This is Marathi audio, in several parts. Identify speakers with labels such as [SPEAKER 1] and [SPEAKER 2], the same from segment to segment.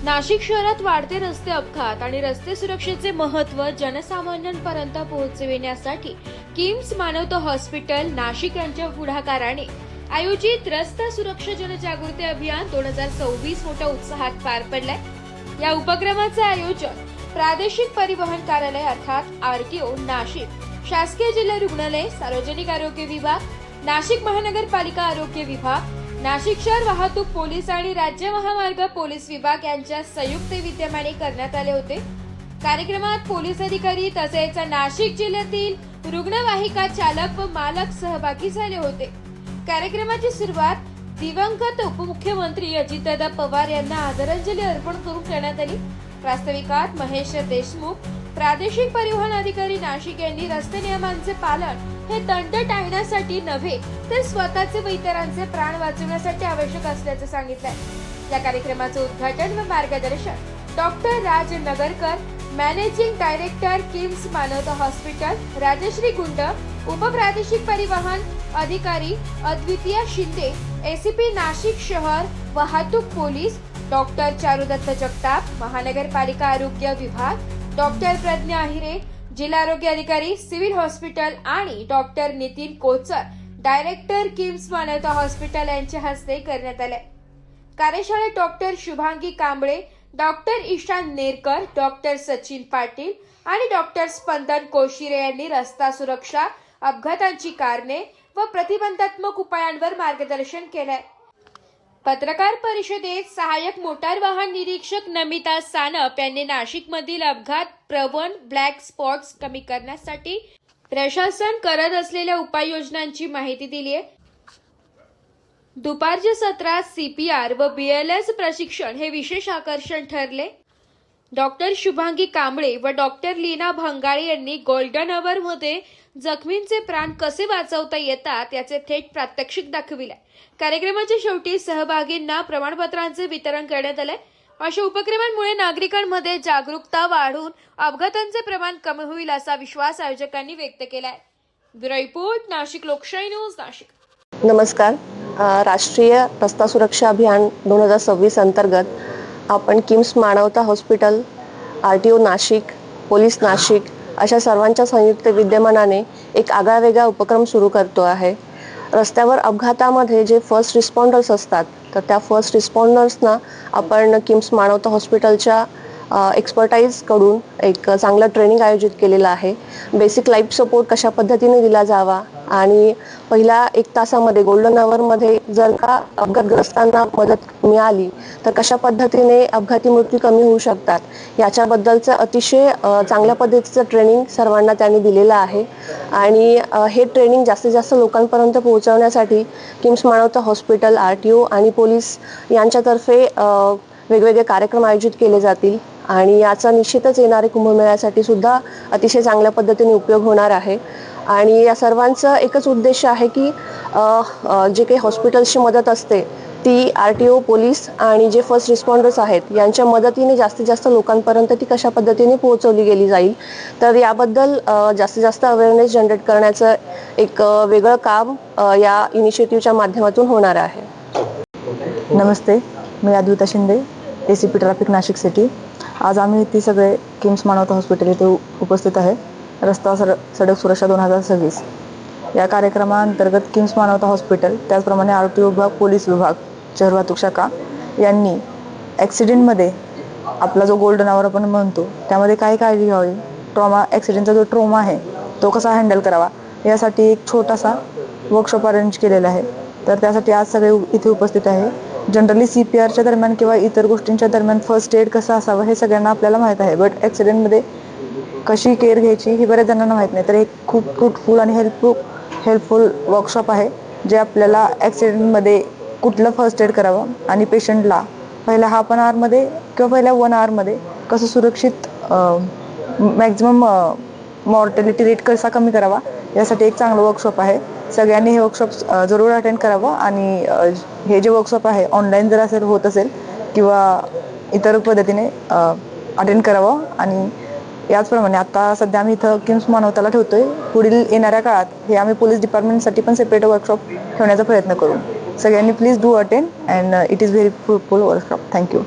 [SPEAKER 1] नाशिक शहरात वाढते रस्ते अपघात आणि रस्ते सुरक्षेचे महत्त्व जनसामान्यांपर्यंत पोहोचविण्यासाठी किम्स मानवता हॉस्पिटल नाशिक यांच्या पुढाकाराने आयोजित रस्ता सुरक्षा जनजागृती अभियान 2024 मोठ्या उत्साहात पार पडलाय। या उपक्रमाचे आयोजन प्रादेशिक परिवहन कार्यालय अर्थात आरटीओ नाशिक, शासकीय जिल्हा रुग्णालय, सार्वजनिक आरोग्य विभाग, नाशिक महानगरपालिका आरोग्य विभाग, नाशिक शहर वाहतूक पोलीस आणि राज्य महामार्ग पोलीस विभाग यांच्या संयुक्त विद्यमाने करण्यात आले होते। कार्यक्रमात पोलीस अधिकारी तसेच नाशिक जिल्ह्यातील रुग्णवाहिका चालक व मालक सहभागी झाले होते। कार्यक्रमाची सुरुवात दिवंगत उपमुख्यमंत्री अजितदादा पवार यांना आदरांजली अर्पण करून करण्यात आली। प्रास्ताविकात महेश देशमुख, प्रादेशिक परिवहन अधिकारी नाशिक यांनी रस्ते नियमांचे पालन हे दंड टाळण्यासाठी नव्हे तर स्वतःचे व इतरांचे प्राण वाचवण्यासाठी आवश्यक असल्याचे सांगितले। या कार्यक्रमाचे उद्घाटन व मार्गदर्शन डॉक्टर राज Nagarkar, managing director KIMS Manavata hospital, Rajshri गुंड, उपप्रादेशिक परिवहन अधिकारी अद्वितीय शिंदे, एसीपी नाशिक शहर वाहतूक पोलीस डॉक्टर चारुदत्त जगताप, महानगरपालिका आरोग्य विभाग डॉक्टर प्रज्ञा अहिरे, जिल्हा आरोग्य अधिकारी सिव्हिल हॉस्पिटल आणि doctor Nitin Kochar, director KIMS Manavata hospital यांच्या हस्ते करण्यात आले। कार्यशाळेत doctor Shubhangi Kamble, doctor Ishan Nerkar, doctor Sachin Patil आणि डॉक्टर स्पंदन कोशिरे यांनी रस्ता सुरक्षा, अपघातांची कारणे व प्रतिबंधात्मक उपायांवर मार्गदर्शन केले। पत्रकार परिषदेत सहाय्यक मोटार वाहन निरीक्षक नमिता सानप यांनी नाशिकमधील अपघात प्रवण ब्लॅक स्पॉट्स कमी करण्यासाठी प्रशासन करत असलेल्या उपाययोजनांची माहिती दिली आहे। दुपारच्या सत्रात सीपीआर व बीएलएस प्रशिक्षण हे विशेष आकर्षण ठरले। डॉक्टर शुभांगी कांबळे व डॉक्टर लीना भंगाळे यांनी गोल्डन अवर मध्ये जखमींचे प्राण कसे वाचवता येतात याचे थेट प्रात्यक्षिक दाखविले। कार्यक्रमाच्या शेवटी सहभागींना प्रमाणपत्रांचे वितरण करण्यात आले। अशा उपक्रमांमुळे नागरिकांमध्ये जागरूकता वाढून अपघातांचे प्रमाण कमी होईल असा विश्वास आयोजकांनी व्यक्त केलाय। ब्युरो रिपोर्ट, नाशिक लोकशाही न्यूज, नाशिक।
[SPEAKER 2] नमस्कार। राष्ट्रीय रस्ता सुरक्षा अभियान 2026 अंतर्गत आपण KIMS Manavata hospital, RTO Nashik, police Nashik अशा सर्वांच्या संयुक्त विद्यमानाने एक आगळावेगळा उपक्रम सुरू करतो आहे। रस्त्यावर अपघातामध्ये जे फर्स्ट रिस्पॉन्डर्स असतात तर त्या फर्स्ट रिस्पॉन्डर्सना आपण किम्स मानवता हॉस्पिटलच्या एक्सपर्टाईजकडून एक चांगलं ट्रेनिंग आयोजित केलेलं आहे। बेसिक लाईफ सपोर्ट कशा पद्धतीने दिला जावा आणि पहिल्या 1 तासामध्ये गोल्डन अवरमध्ये जर का अपघातग्रस्तांना मदत मिळाली तर कशा पद्धतीने अपघाती मृत्यू कमी होऊ शकतात याच्याबद्दलचं अतिशय चांगल्या पद्धतीचं ट्रेनिंग सर्वांना त्यांनी दिलेलं आहे। आणि हे ट्रेनिंग जास्तीत जास्त लोकांपर्यंत पोहोचवण्यासाठी किम्स मानवता हॉस्पिटल, आरटीओ आणि पोलीस यांच्यातर्फे वेगवेगळे कार्यक्रम आयोजित केले जातील आणि याचा निश्चितच येणारे कुंभमेळ्यासाठी सुद्धा अतिशय चांगल्या पद्धतीने उपयोग होणार आहे। आणि या सर्वांचा एकच उद्देश आहे की जे काही हॉस्पिटल्सची मदत असते ती आरटीओ, पोलीस आणि जे फर्स्ट रिस्पॉन्डर्स आहेत यांच्या मदतीने जास्तीत जास्त लोकांपर्यंत ती कशा पद्धतीने पोहोचवली गेली जाईल तर याबद्दल जास्तीत जास्त अवेअरनेस जनरेट करण्याचं एक वेगळं काम या इनिशिएटिव्हच्या माध्यमातून होणार आहे।
[SPEAKER 3] नमस्ते, मी Advita Shinde, ACP traffic Nashik city. आज आम्ही ती सगळे किम्स मानवता हॉस्पिटल येथे उपस्थित आहे। रस्ता सडक सुरक्षा 2026 या कार्यक्रमाअंतर्गत किम्स मानवता हॉस्पिटल, त्याचप्रमाणे आरटीओ विभाग, पोलीस विभाग, शहर वाहतूक शाखा यांनी ॲक्सिडेंटमध्ये आपला जो गोल्डन आवर आपण म्हणतो त्यामध्ये काय काळजी घ्यावी, ॲक्सिडेंटचा जो ट्रॉमा आहे तो कसा हँडल करावा यासाठी एक छोटासा वर्कशॉप अरेंज केलेला आहे। तर त्यासाठी आज सगळे इथे उपस्थित आहे। जनरली सीपीआरच्या दरम्यान किंवा इतर गोष्टींच्या दरम्यान फर्स्ट एड कसं असावं हे सगळ्यांना आपल्याला माहीत आहे, बट ॲक्सिडेंटमध्ये कशी केअर घ्यायची हे बऱ्याच जणांना माहीत नाही। तर एक खूप फ्रूटफुल आणि हेल्पफुल वर्कशॉप आहे जे आपल्याला ॲक्सिडेंटमध्ये कुठलं फर्स्ट एड करावं आणि पेशंटला पहिल्या हाफ एन आवरमध्ये किंवा पहिल्या 1 आवरमध्ये कसं सुरक्षित मॅक्झिमम मॉर्टॅलिटी रेट कसा कमी करावा यासाठी एक चांगलं वर्कशॉप आहे। सगळ्यांनी हे वर्कशॉप जरूर अटेंड करावं आणि हे जे वर्कशॉप आहे ऑनलाईन जर असेल होत असेल किंवा इतर पद्धतीने अटेंड करावं। आणि याचप्रमाणे आता सध्या आम्ही इथं किम्स मानवताला ठेवतोय, पुढील येणाऱ्या काळात हे आम्ही पोलीस डिपार्टमेंटसाठी पण सेपरेट वर्कशॉप ठेवण्याचा प्रयत्न करू। सगळ्यांनी please do attend and it is very fruitful workshop. Thank you.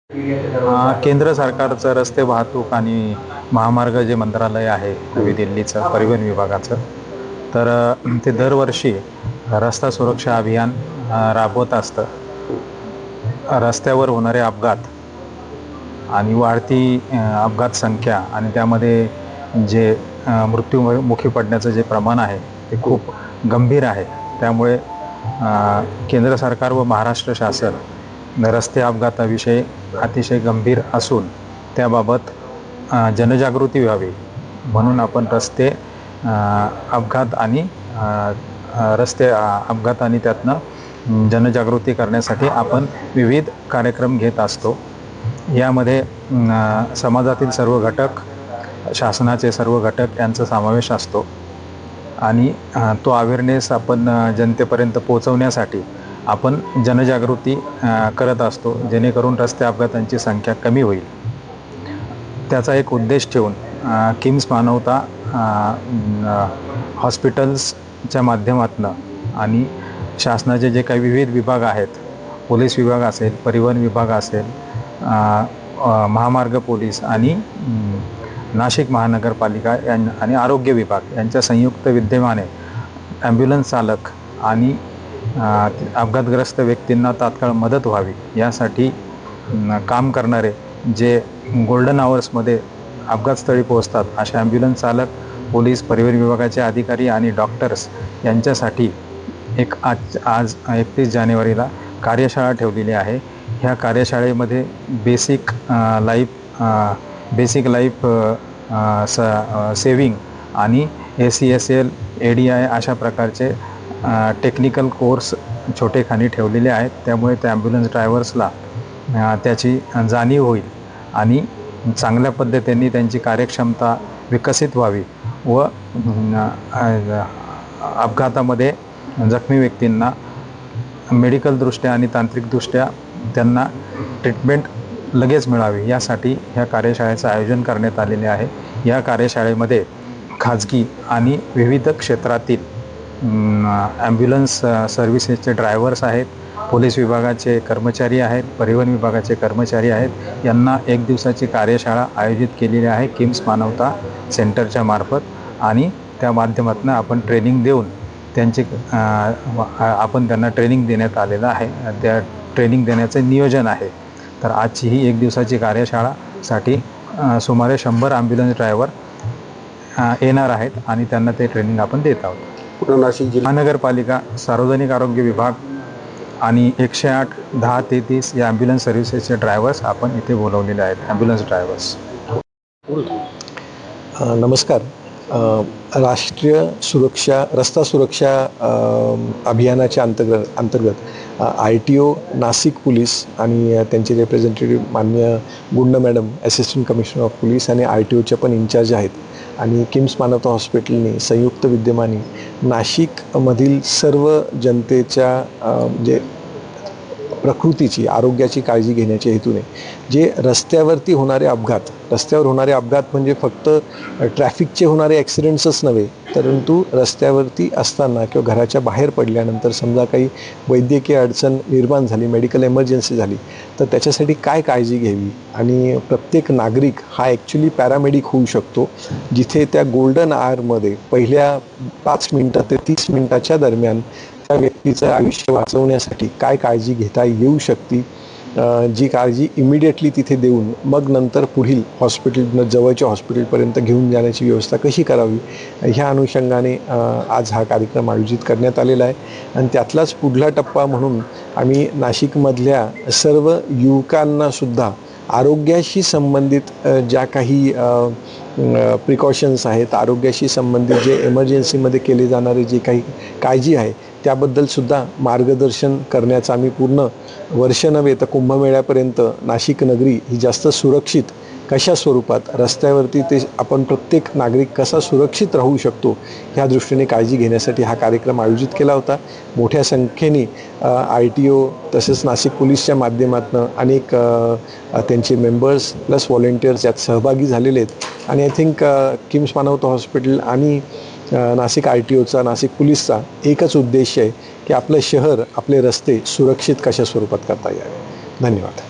[SPEAKER 4] केंद्र सरकारचं रस्ते वाहतूक आणि महामार्ग जे मंत्रालय आहे नवी दिल्लीचं परिवहन विभागाचं, तर ते दरवर्षी रस्ता सुरक्षा अभियान राबवत असतं. रस्त्यावर होणारे अपघात आणि वाढती अपघात संख्या आणि त्यामध्ये जे मृत्युमुखी पडण्याचं जे प्रमाण आहे ते खूप गंभीर आहे. त्यामुळे केंद्र सरकार व महाराष्ट्र शासन रस्ते अपघाताविषयी अतिशय गंभीर असून त्याबाबत जनजागृती व्हावी म्हणून आपण रस्ते अपघात आणि अपघात आणि त्यातनं जनजागृती करण्यासाठी आपण विविध कार्यक्रम घेत असतो. यामध्ये समाजातील सर्व घटक, शासनाचे सर्व घटक यांचा समावेश असतो आणि तो अवेअरनेस आपण जनतेपर्यंत पोहोचवण्यासाठी आपण जनजागृती करत असतो, जेणेकरून रस्ते अपघातांची संख्या कमी होईल. त्याचा एक उद्देश ठेवून किम्स मानवता हॉस्पिटल्सच्या माध्यमातून आणि शासनाचे जे काही विविध विभाग आहेत, पोलीस विभाग असेल, परिवहन विभाग असेल, महामार्ग पोलीस आणि नाशिक महानगरपालिका आणि आरोग्य विभाग यांच्या संयुक्त विद्यमाने ॲम्ब्युलन्स चालक आणि अपघातग्रस्त व्यक्तींना तात्काळ मदत व्हावी यासाठी काम करणारे जे गोल्डन आवर्समध्ये अपघातस्थळी पोहोचतात अशा ॲम्ब्युलन्स चालक, पोलीस, परिवहन विभागाचे अधिकारी आणि डॉक्टर्स यांच्यासाठी आज 31 जानेवारीला कार्यशाळा ठेवलेली आहे. ह्या कार्यशाळेमध्ये बेसिक लाईफ सेविंग आणि ACSL, ADI अशा प्रकारचे टेक्निकल कोर्स छोटेखानी ठेवलेले आहेत. त्यामुळे त्या ॲम्ब्युलन्स ड्रायव्हर्सला त्याची जाणीव होईल आणि चांगल्या पद्धतीने त्यांची कार्यक्षमता विकसित व्हावी व अपघातामध्ये जखमी व्यक्तींना मेडिकलदृष्ट्या आणि तांत्रिकदृष्ट्या त्यांना ट्रीटमेंट लगेच मिळावी यासाठी ह्या कार्यशाळेचं आयोजन करण्यात आलेले आहे. या कार्यशाळेमध्ये खाजगी आणि विविध क्षेत्रातील ॲम्ब्युलन्स सर्व्हिसेसचे ड्रायव्हर्स आहेत, पोलीस विभागाचे कर्मचारी आहेत, परिवहन विभागाचे कर्मचारी आहेत. यांना 1 दिवसाची कार्यशाळा आयोजित केलेली आहे किम्स मानवता सेंटरच्या मार्फत आणि त्या माध्यमातून आपण ट्रेनिंग देऊन त्यांना ट्रेनिंग देण्यात आलेलं आहे. त्या ट्रेनिंग देण्याचं नियोजन आहे. तर आजची ही 1 दिवसाची कार्यशाळासाठी सुमारे 100 ॲम्ब्युलन्स ड्रायव्हर येणार आहेत आणि त्यांना ते ट्रेनिंग आपण देत आहोत.
[SPEAKER 5] पूर्ण नाशिक जिल्हा
[SPEAKER 4] महानगरपालिका, सार्वजनिक आरोग्य विभाग आणि 108, 1033 या ॲम्ब्युलन्स सर्व्हिसेसचे ड्रायव्हर्स आपण इथे बोलवलेले आहेत. Ambulance drivers.
[SPEAKER 5] नमस्कार. राष्ट्रीय रस्ता सुरक्षा अभियानाच्या अंतर्गत RTO नाशिक पोलीस आणि त्यांचे रिप्रेझेंटेटिव्ह माननीय गुंड madam, assistant commissioner of police आणि RTOच्या पण इन्चार्ज आहेत आणि किम्स मानवता हॉस्पिटलने संयुक्त विद्यमाने नाशिकमधील सर्व जनतेच्या जे प्रकृतीची, आरोग्याची काळजी घेण्याच्या हेतूने जे रस्त्यावर होणारे अपघात म्हणजे फक्त ट्रॅफिकचे होणारे ॲक्सिडेंट्सच नव्हे, परंतु रस्त्यावरती असताना किंवा घराच्या बाहेर पडल्यानंतर समजा काही वैद्यकीय अडचण निर्माण झाली, मेडिकल एमर्जन्सी झाली, तर त्याच्यासाठी काय काळजी घ्यावी आणि प्रत्येक नागरिक हा ॲक्च्युली पॅरामेडिक होऊ शकतो. जिथे त्या गोल्डन आवरमध्ये पहिल्या 5 मिनटं ते 30 मिनटाच्या दरम्यान त्या व्यक्तीचं आयुष्य वाचवण्यासाठी काय काळजी घेता येऊ शकते, जी काळजी इमिडिएटली तिथे देऊन मग नंतर पुढील जवळच्या हॉस्पिटलपर्यंत घेऊन जाण्याची व्यवस्था कशी करावी, ह्या अनुषंगाने आज हा कार्यक्रम आयोजित करण्यात आलेला आहे. आणि त्यातलाच पुढला टप्पा म्हणून आम्ही नाशिकमधल्या सर्व युवकांनासुद्धा आरोग्याशी संबंधित ज्या काही प्रिकॉशन्स आहेत, आरोग्याशी संबंधित जे एमर्जन्सीमध्ये केले जाणारे जे काही काळजी आहे त्याबद्दलसुद्धा मार्गदर्शन करण्याचा आम्ही पूर्ण वर्ष नव्हे तर कुंभमेळ्यापर्यंत नाशिक नगरी ही जास्त सुरक्षित कशा स्वरूपात रस्त्यावरती ते आपण प्रत्येक नागरिक कसा सुरक्षित राहू शकतो ह्या दृष्टीने काळजी घेण्यासाठी हा कार्यक्रम आयोजित केला होता. मोठ्या संख्येने RTO तसेच नाशिक पोलीसच्या माध्यमातून अनेक त्यांचे मेंबर्स प्लस व्हॉलेंटियर्स यात सहभागी झालेले आहेत आणि I think KIMS Manavata hospital आणि नाशिक RTOचा, नाशिक पोलीसचा एकच उद्देश आहे की आपलं शहर, आपले रस्ते सुरक्षित कशा स्वरूपात करता यावे. धन्यवाद.